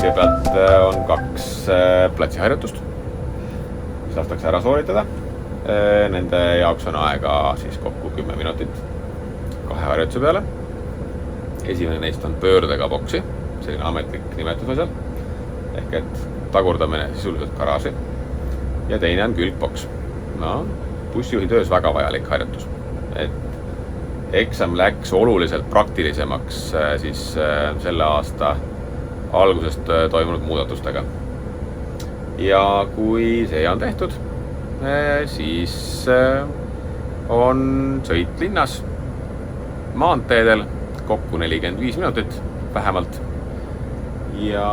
kõigepealt on 2 platsiharjutust, mis lastakse ära sooritada. Nende jaoks on aega siis kokku 10 minutit 2 harjutuse peale. Esimene neist on pöördega boksi, selline ametlik nimetus asjal, ehk et tagurdamine sisuliselt garaaži. Ja teine on külgboks. No, bussijuhi töös väga vajalik harjutus. Et eksam läks oluliselt praktilisemaks siis selle aasta algusest toimunud muudatustega. Ja kui see on tehtud, siis on sõit linnas maanteedel kokku 45 minutit vähemalt. Ja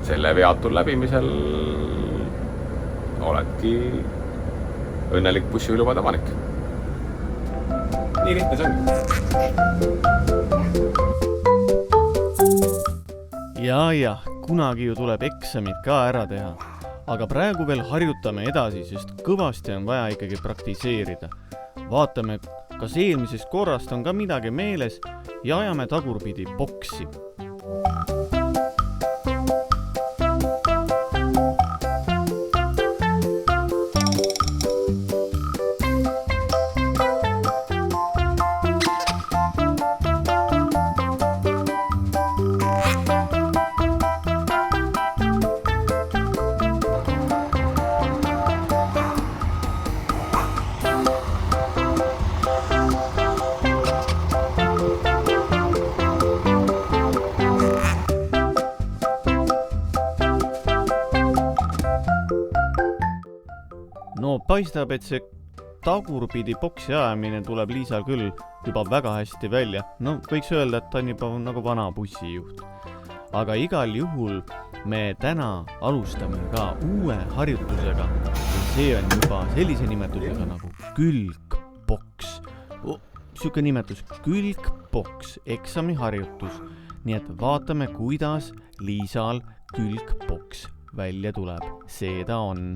selle veatul läbimisel oledki õnnelik bussijuhilubade omanik. Nii lihtne see on. Ja, kunagi ju tuleb eksamid ka ära teha. Aga praegu veel harjutame edasi, sest kõvasti on vaja ikkagi praktiseerida. Vaatame, kas eelmisest korrast on ka midagi meeles ja ajame tagurpidi boksi. No paistab, et see tagurpidi boksi ajamine tuleb Liisal küll juba väga hästi välja. No võiks öelda, et ta on juba nagu vana bussijuht. Aga igal juhul me täna alustame ka uue harjutusega. See on juba sellise nimetusega nagu külgboks. Siuke nimetus külgboks, eksamiharjutus. Nii et vaatame, kuidas Liisal külgboks välja tuleb. See ta on.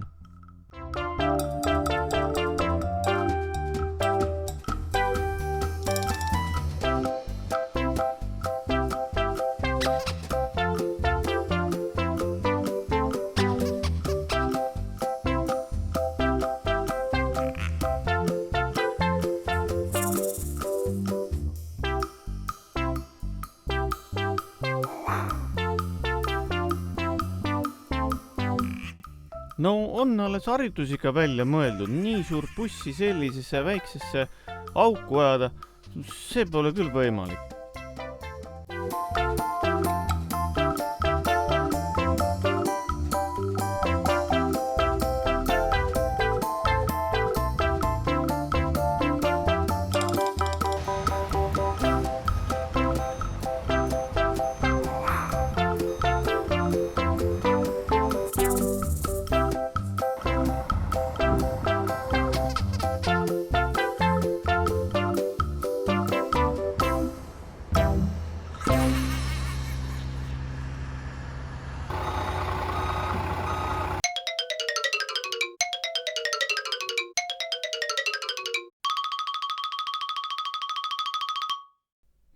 No on alles harjutus ikka välja mõeldud, nii suurt bussi sellisesse väiksesse auku ajada, see pole küll võimalik.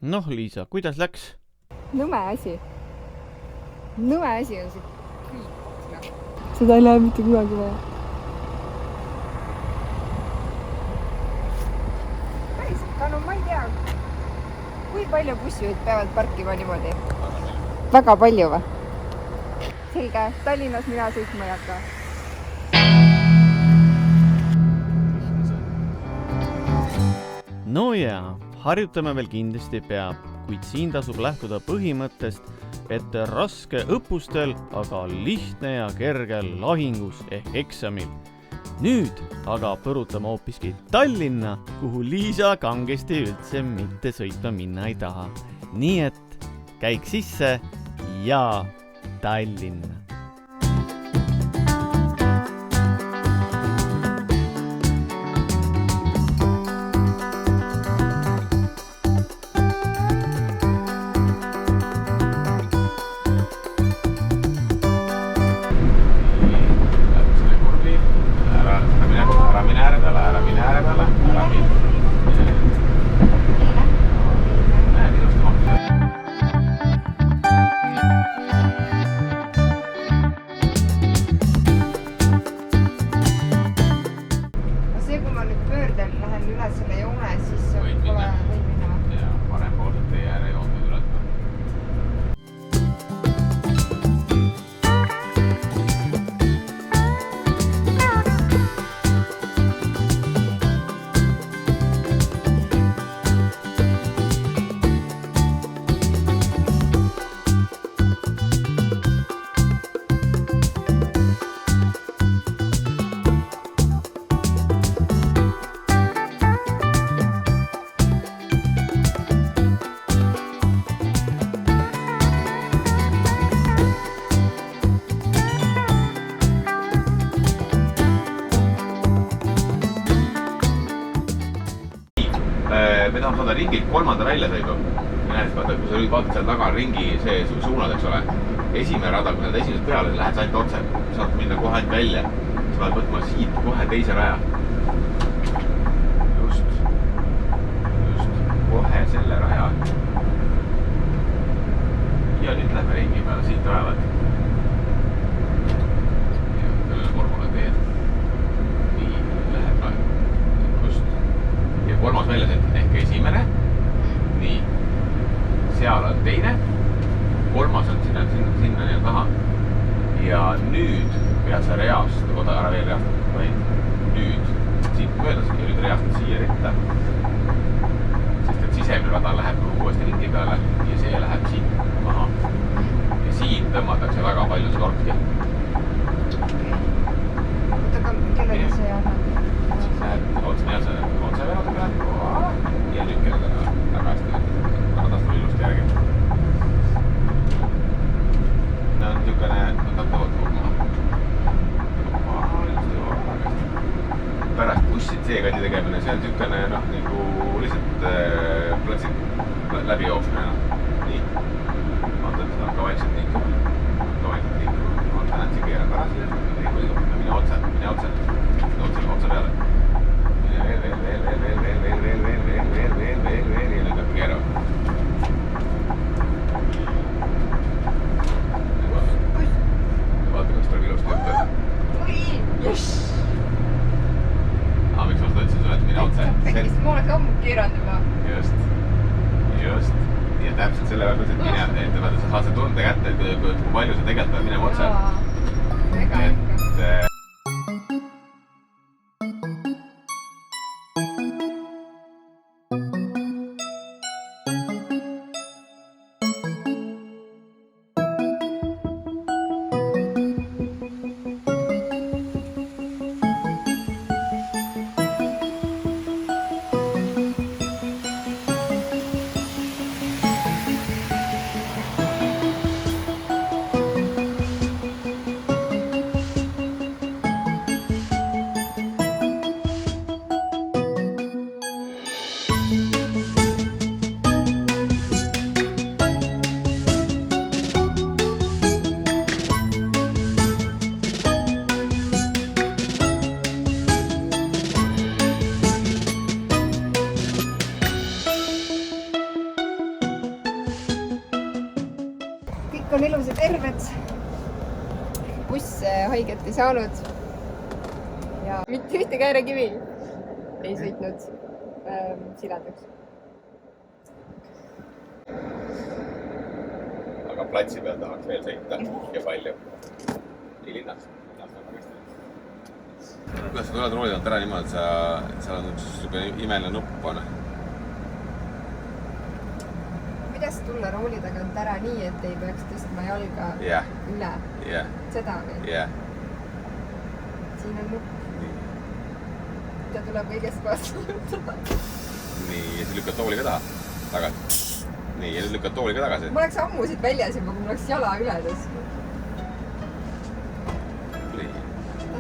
Noh, Liisa, kuidas läks? Nõme asi on see kõik. Seda ei lähe mitte kunagi vaja. Päriselt, no ma ei tea, kui palju bussijuhid peavad parkima niimoodi? Väga palju või? Selge, Tallinnas mina sõitma ei hakka. No jaa, harjutame veel kindlasti peab, kuid siin tasub lähtuda põhimõttest, et raske õppustel, aga lihtne ja kerge lahingus ehk eksamil. Nüüd aga põrutame hoopiski Tallinna, kuhu Liisa kangesti üldse mitte sõitma minna ei taha. Nii et käik sisse ja Tallinna. me tahame saada ringilt 3. väljasõidu. Näed, vaata, kui sa nüüd vaatad seal taga ringi see suunad, eks ole. Esimene rada, kui sa esimesest peale, lähed ainult otse. Saad minna kohe ainult välja. Sa pead võtma siit kohe teise raja. Just. Kohe selle raja. Ja nüüd lähme ringi peale, siit raevad. Ja sellele korvale teed. Nii, läheb raja. Just. Ja 3. väljasõit ehk esimene. Nii. Seal on teine. 3. on sinna nii taha. Ja nüüd pead sa reast, ära veel reastada, vaid nüüd siit möödas ja nüüd reastad siia ritta. Sest et sisemine rada läheb uuesti ringi peale ja see läheb siit maha. Ja siin tõmmatakse väga palju skortki. Oota, aga kellele see annab? Siis lähed otse verada peale ja nüüd kellele väga hästi radast on ilusti järgi. See on niisugune, pärast bussid seekandi tegemine, see on niisugune nagu lihtsalt platsid läbi jooksmine. Nii. Vaatad, seda on ka vaikselt niikub. Vaata, näed, see keerab ära siia. Mine otse peale. Veel ja nüüd hakkab keerama. Vaata, kas tuleb ilusti ette. Jess! Miks ma seda ütlesin sulle, et mine otse? Pekkist, ma oleks ammu keeranud juba. Just. Ja täpselt selle väga, et sa saad see tunde kätte, kui palju sa tegelikult pead minema otse. Väga ikka. On ilus ja terved. Buss haiget ei saanud. Ja mitte ühte käärekivi ei sõitnud siledaks. Aga platsi peal tahaks veel sõita ja palju. Nii linnas. Kuidas sa tuled roolidalt ära niimoodi, et seal on üks imeline nupp on? Kuidas tulla rooli tagant ära nii, et ei peaks tõstma jalga üle? Seda või? Siin on nupp. Ta tuleb kõigest vastu. Nii, ja siis lükkad tooli ka taha. Tagasi. Nii, ja nüüd lükkad tooli ka tagasi. Ma oleks ammu siit väljas juba, kui mul oleks jala üle tõstnud.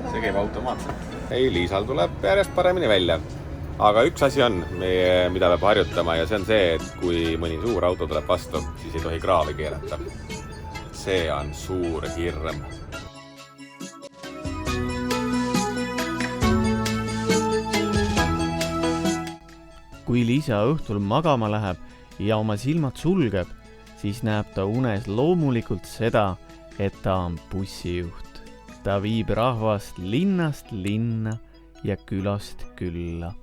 See käib automaatselt. Ei, Liisal tuleb järjest paremini välja. Aga üks asi on, mida peab harjutama ja see on see, et kui mõni suur auto tuleb vastu, siis ei tohi kraavi keerata. See on suur hirm. Kui Liisa õhtul magama läheb ja oma silmad sulgeb, siis näeb ta unes loomulikult seda, et ta on bussijuht. Ta viib rahvast linnast linna ja külast külla.